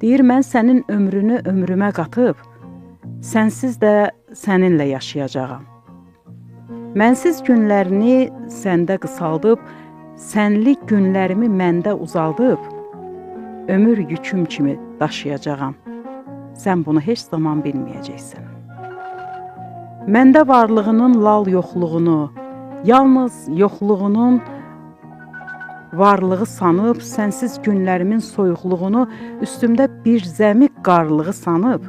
Deyir, mən sənin ömrünü ömrümə qatıb, sənsiz də səninlə yaşayacağam. Mənsiz günlərini səndə qısaldıb, sənli günlərimi məndə uzaldıb, ömür yüküm kimi daşıyacağam. Sən bunu heç zaman bilməyəcəksən. Məndə varlığının lal yoxluğunu, yalnız yoxluğunun varlığı sanıb, sənsiz günlərimin soyuqluğunu üstümdə bir zəmi qarlığı sanıb,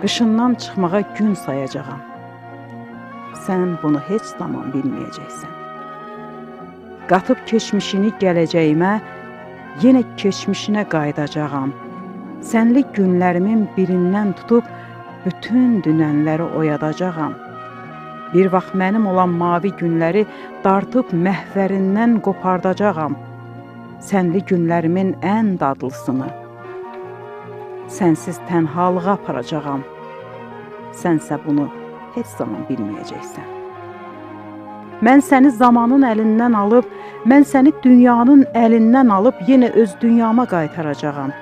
qışından çıxmağa gün sayacağam. Sən bunu heç zaman bilməyəcəksən. Qatıb keçmişini gələcəyimə, yenə keçmişinə qayıdacağam. Sənli günlərimin birindən tutub, bütün dünənləri oyadacağam. Bir vaxt mənim olan mavi günləri dartıb məhvərindən qopardacağam. Sənli günlərimin ən dadlısını, sənsiz tənhalığa aparacağam. Sənsə bunu heç zaman bilməyəcəksən. Mən səni zamanın əlindən alıb, mən səni dünyanın əlindən alıb, yenə öz dünyama qaytaracağam.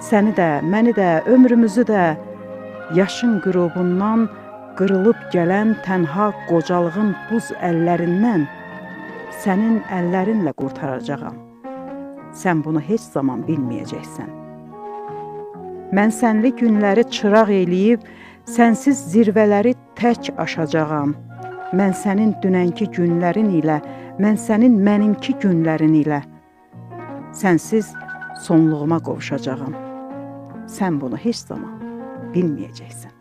Səni də, məni də, ömrümüzü də, yaşın qürubundan qırılıb gələn tənha qocalığın buz əllərindən sənin əllərinlə qurtaracağam. Sən bunu heç zaman bilməyəcəksən. Mən sənli günləri çıraq eləyib, sənsiz zirvələri tək aşacağam. Mən sənin dünənki günlərin ilə, mən sənin mənimki günlərin ilə, sənsiz sonluğuma qovuşacağam. Sən bunu heç zaman bilməyəcəksən.